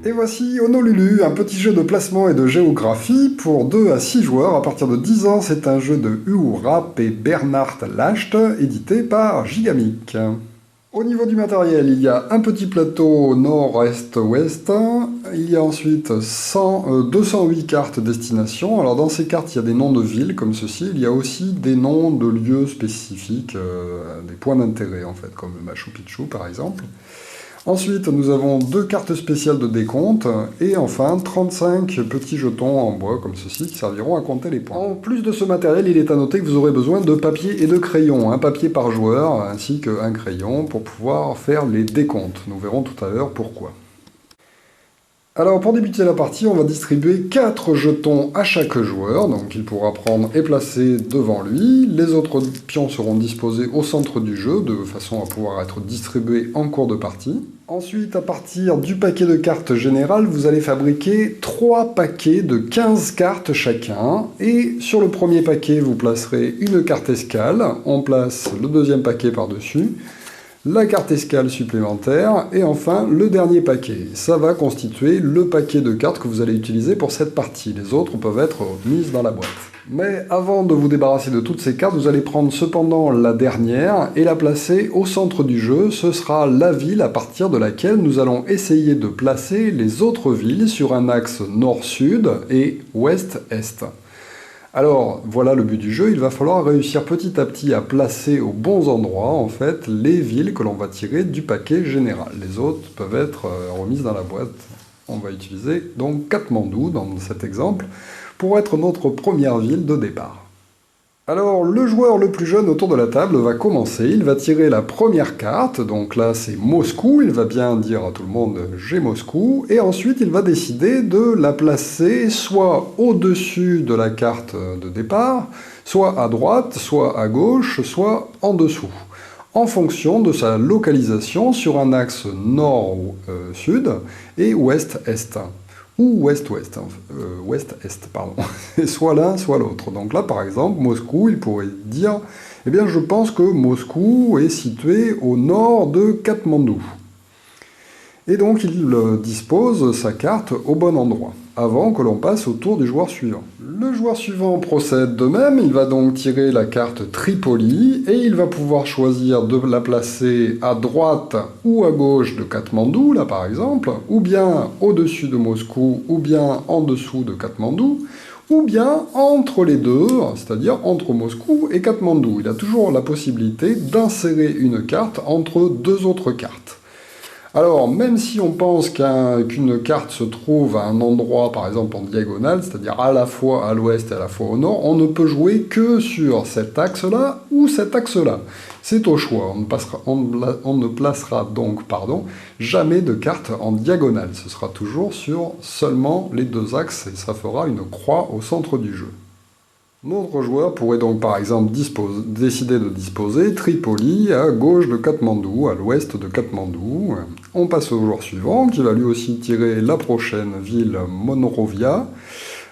Et voici Honolulu, un petit jeu de placement et de géographie pour 2 à 6 joueurs à partir de 10 ans. C'est un jeu de Hugo Rapp et Bernard Lacht, édité par Gigamic. Au niveau du matériel, il y a un petit plateau nord-est-ouest. Il y a ensuite 208 cartes destination. Alors dans ces cartes, il y a des noms de villes comme ceci. Il y a aussi des noms de lieux spécifiques, des points d'intérêt en fait, comme le Machu Picchu par exemple. Ensuite, nous avons 2 cartes spéciales de décompte, et enfin 35 petits jetons en bois comme ceci qui serviront à compter les points. En plus de ce matériel, il est à noter que vous aurez besoin de papier et de crayon, un papier par joueur ainsi qu'un crayon pour pouvoir faire les décomptes. Nous verrons tout à l'heure pourquoi. Alors pour débuter la partie, on va distribuer 4 jetons à chaque joueur, donc il pourra prendre et placer devant lui. Les autres pions seront disposés au centre du jeu, de façon à pouvoir être distribués en cours de partie. Ensuite, à partir du paquet de cartes générales, vous allez fabriquer 3 paquets de 15 cartes chacun. Et sur le premier paquet, vous placerez une carte escale, on place le deuxième paquet par-dessus, la carte escale supplémentaire, et enfin le dernier paquet. Ça va constituer le paquet de cartes que vous allez utiliser pour cette partie. Les autres peuvent être mises dans la boîte. Mais avant de vous débarrasser de toutes ces cartes, vous allez prendre cependant la dernière et la placer au centre du jeu. Ce sera la ville à partir de laquelle nous allons essayer de placer les autres villes sur un axe nord-sud et ouest-est. Alors, voilà le but du jeu, il va falloir réussir petit à petit à placer aux bons endroits, en fait, les villes que l'on va tirer du paquet général. Les autres peuvent être remises dans la boîte. On va utiliser donc Katmandou dans cet exemple, pour être notre première ville de départ. Alors, le joueur le plus jeune autour de la table va commencer, il va tirer la première carte, donc là c'est Moscou, il va bien dire à tout le monde « j'ai Moscou », et ensuite il va décider de la placer soit au-dessus de la carte de départ, soit à droite, soit à gauche, soit en dessous, en fonction de sa localisation sur un axe nord-sud et ouest-est. Ou ouest-ouest, ouest-est, pardon. Soit l'un, soit l'autre. Donc là, par exemple, Moscou, il pourrait dire, eh bien, je pense que Moscou est situé au nord de Katmandou. Et donc, il dispose sa carte au bon endroit, avant que l'on passe au tour du joueur suivant. Le joueur suivant procède de même, il va donc tirer la carte Tripoli, et il va pouvoir choisir de la placer à droite ou à gauche de Katmandou, là par exemple, ou bien au-dessus de Moscou, ou bien en dessous de Katmandou, ou bien entre les deux, c'est-à-dire entre Moscou et Katmandou. Il a toujours la possibilité d'insérer une carte entre 2 autres cartes. Alors, même si on pense qu'une carte se trouve à un endroit, par exemple en diagonale, c'est-à-dire à la fois à l'ouest et à la fois au nord, on ne peut jouer que sur cet axe-là ou cet axe-là. C'est au choix. On ne placera donc jamais de carte en diagonale. Ce sera toujours sur seulement les 2 axes et ça fera une croix au centre du jeu. Notre joueur pourrait donc par exemple décider de disposer Tripoli à gauche de Katmandou, à l'ouest de Katmandou. On passe au joueur suivant, qui va lui aussi tirer la prochaine ville Monrovia,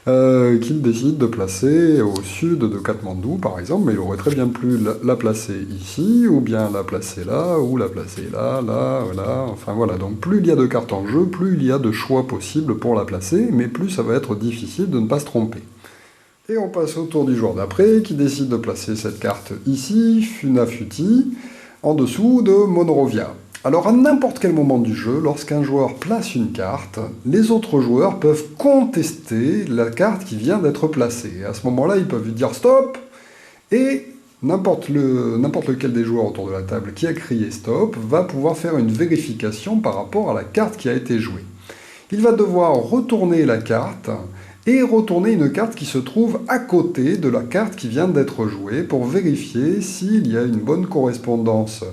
qu'il décide de placer au sud de Katmandou par exemple, mais il aurait très bien pu la placer ici, ou bien la placer là, ou la placer là, là, là, enfin voilà. Donc plus il y a de cartes en jeu, plus il y a de choix possibles pour la placer, mais plus ça va être difficile de ne pas se tromper. Et on passe au tour du joueur d'après, qui décide de placer cette carte ici, Funafuti, en dessous de Monrovia. Alors à n'importe quel moment du jeu, lorsqu'un joueur place une carte, les autres joueurs peuvent contester la carte qui vient d'être placée. Et à ce moment-là, ils peuvent dire « stop !» et n'importe lequel des joueurs autour de la table qui a crié « stop » va pouvoir faire une vérification par rapport à la carte qui a été jouée. Il va devoir retourner la carte et retourner une carte qui se trouve à côté de la carte qui vient d'être jouée pour vérifier s'il y a une bonne correspondance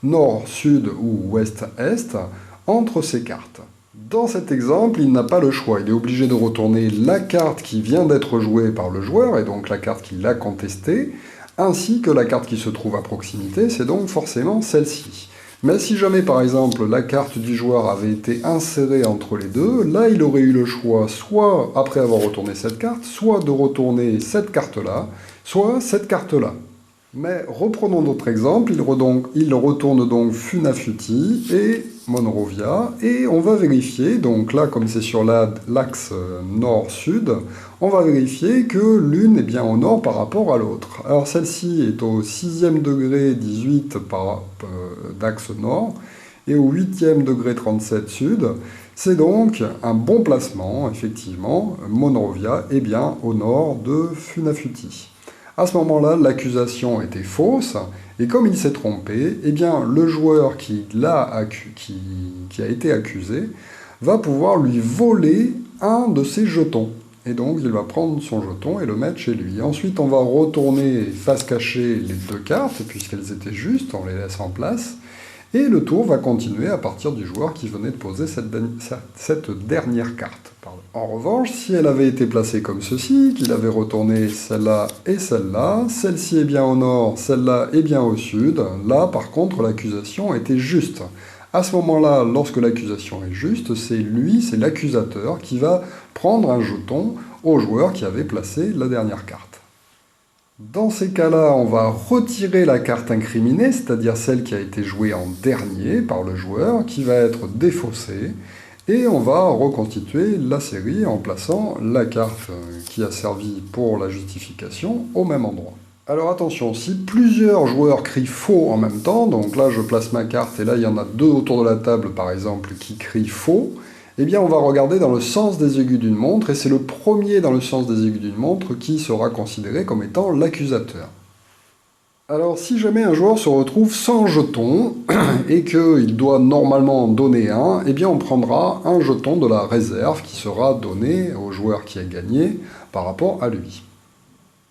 nord-sud ou ouest-est entre ces cartes. Dans cet exemple, il n'a pas le choix, il est obligé de retourner la carte qui vient d'être jouée par le joueur, et donc la carte qu'il a contestée, ainsi que la carte qui se trouve à proximité, c'est donc forcément celle-ci. Mais si jamais, par exemple, la carte du joueur avait été insérée entre les deux, là, il aurait eu le choix, soit, après avoir retourné cette carte, soit de retourner cette carte-là, soit cette carte-là. Mais reprenons notre exemple, il retourne donc Funafuti, et Monrovia, et on va vérifier, donc là comme c'est sur l'axe nord-sud, on va vérifier que l'une est bien au nord par rapport à l'autre. Alors celle-ci est au 6e degré 18 d'axe nord, et au 8e degré 37 sud. C'est donc un bon placement, effectivement, Monrovia est bien au nord de Funafuti. À ce moment-là, l'accusation était fausse, et comme il s'est trompé, eh bien, le joueur qui a été accusé va pouvoir lui voler un de ses jetons. Et donc, il va prendre son jeton et le mettre chez lui. Ensuite, on va retourner face cachée les deux cartes, puisqu'elles étaient justes, on les laisse en place. Et le tour va continuer à partir du joueur qui venait de poser cette dernière carte. En revanche, si elle avait été placée comme ceci, qu'il avait retourné celle-là et celle-là, celle-ci est bien au nord, celle-là est bien au sud, là par contre l'accusation était juste. À ce moment-là, lorsque l'accusation est juste, c'est l'accusateur qui va prendre un jeton au joueur qui avait placé la dernière carte. Dans ces cas-là, on va retirer la carte incriminée, c'est-à-dire celle qui a été jouée en dernier par le joueur, qui va être défaussée, et on va reconstituer la série en plaçant la carte qui a servi pour la justification au même endroit. Alors attention, si plusieurs joueurs crient faux en même temps, donc là je place ma carte et là il y en a deux autour de la table par exemple qui crient faux, eh bien on va regarder dans le sens des aiguilles d'une montre, et c'est le premier dans le sens des aiguilles d'une montre qui sera considéré comme étant l'accusateur. Alors si jamais un joueur se retrouve sans jeton, et qu'il doit normalement en donner un, eh bien on prendra un jeton de la réserve qui sera donné au joueur qui a gagné par rapport à lui.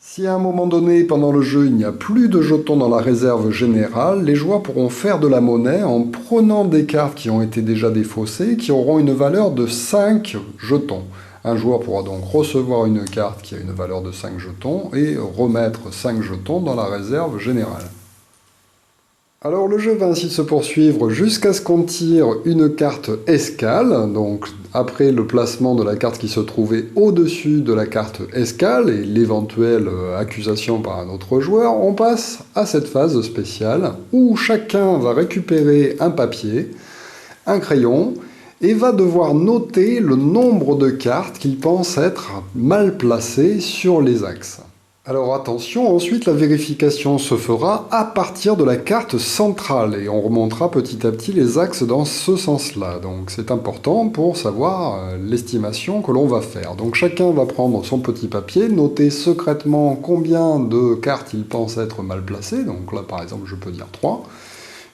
Si à un moment donné, pendant le jeu, il n'y a plus de jetons dans la réserve générale, les joueurs pourront faire de la monnaie en prenant des cartes qui ont été déjà défaussées, qui auront une valeur de 5 jetons. Un joueur pourra donc recevoir une carte qui a une valeur de 5 jetons et remettre 5 jetons dans la réserve générale. Alors le jeu va ainsi se poursuivre jusqu'à ce qu'on tire une carte escale, donc après le placement de la carte qui se trouvait au-dessus de la carte escale et l'éventuelle accusation par un autre joueur, on passe à cette phase spéciale où chacun va récupérer un papier, un crayon, et va devoir noter le nombre de cartes qu'il pense être mal placées sur les axes. Alors attention, ensuite la vérification se fera à partir de la carte centrale et on remontera petit à petit les axes dans ce sens-là. Donc c'est important pour savoir l'estimation que l'on va faire. Donc chacun va prendre son petit papier, noter secrètement combien de cartes il pense être mal placées. Donc là par exemple je peux dire 3.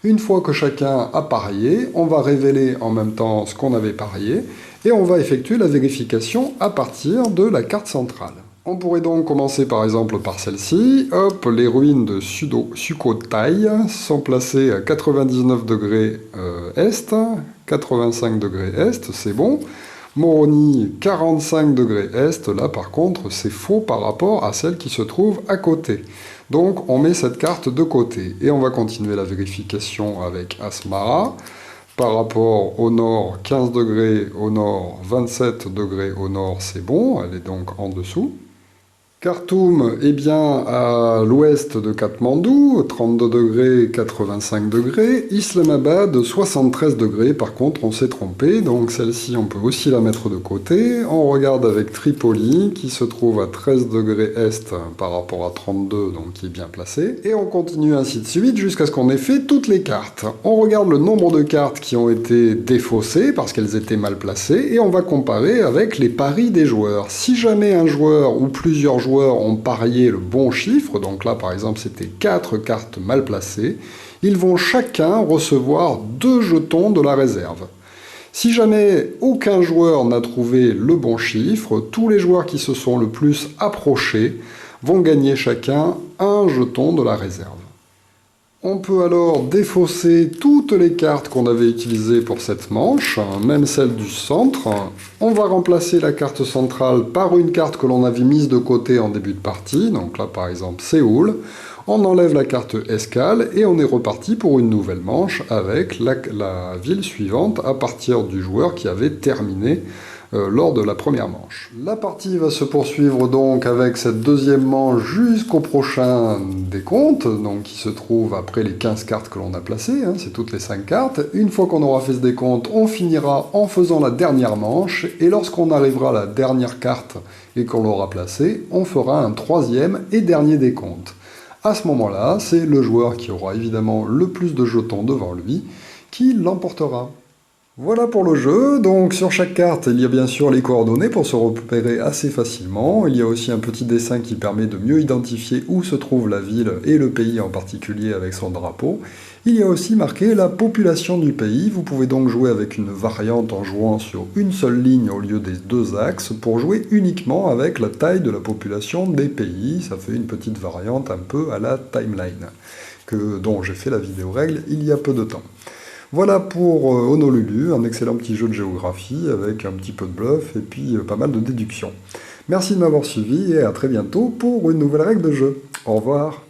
Une fois que chacun a parié, on va révéler en même temps ce qu'on avait parié et on va effectuer la vérification à partir de la carte centrale. On pourrait donc commencer par exemple par celle-ci. Hop, les ruines de Sukhothai sont placées à 99 degrés est, 85 degrés est, c'est bon. Moroni, 45 degrés est, là par contre c'est faux par rapport à celle qui se trouve à côté. Donc on met cette carte de côté et on va continuer la vérification avec Asmara. Par rapport au nord, 15 degrés au nord, 27 degrés au nord, c'est bon, elle est donc en dessous. Khartoum est bien à l'ouest de Katmandou, 32 degrés, 85 degrés. Islamabad, 73 degrés, par contre on s'est trompé, donc celle-ci on peut aussi la mettre de côté. On regarde avec Tripoli, qui se trouve à 13 degrés est par rapport à 32, donc qui est bien placé. Et on continue ainsi de suite jusqu'à ce qu'on ait fait toutes les cartes. On regarde le nombre de cartes qui ont été défaussées parce qu'elles étaient mal placées, et on va comparer avec les paris des joueurs. Si jamais un joueur ou plusieurs joueurs ont parié le bon chiffre, donc là par exemple c'était 4 cartes mal placées, ils vont chacun recevoir 2 jetons de la réserve. Si jamais aucun joueur n'a trouvé le bon chiffre, tous les joueurs qui se sont le plus approchés vont gagner chacun un jeton de la réserve. On peut alors défausser toutes les cartes qu'on avait utilisées pour cette manche, même celle du centre. On va remplacer la carte centrale par une carte que l'on avait mise de côté en début de partie, donc là par exemple Séoul. On enlève la carte escale et on est reparti pour une nouvelle manche avec la ville suivante à partir du joueur qui avait terminé lors de la première manche. La partie va se poursuivre donc avec cette deuxième manche jusqu'au prochain décompte, donc qui se trouve après les 15 cartes que l'on a placées, hein, c'est toutes les 5 cartes. Une fois qu'on aura fait ce décompte, on finira en faisant la dernière manche, et lorsqu'on arrivera à la dernière carte et qu'on l'aura placée, on fera un troisième et dernier décompte. À ce moment-là, c'est le joueur qui aura évidemment le plus de jetons devant lui qui l'emportera. Voilà pour le jeu, donc sur chaque carte il y a bien sûr les coordonnées pour se repérer assez facilement, il y a aussi un petit dessin qui permet de mieux identifier où se trouve la ville et le pays en particulier avec son drapeau. Il y a aussi marqué la population du pays, vous pouvez donc jouer avec une variante en jouant sur une seule ligne au lieu des deux axes pour jouer uniquement avec la taille de la population des pays, ça fait une petite variante un peu à la timeline, dont j'ai fait la vidéo règle il y a peu de temps. Voilà pour Honolulu, un excellent petit jeu de géographie avec un petit peu de bluff et puis pas mal de déductions. Merci de m'avoir suivi et à très bientôt pour une nouvelle règle de jeu. Au revoir.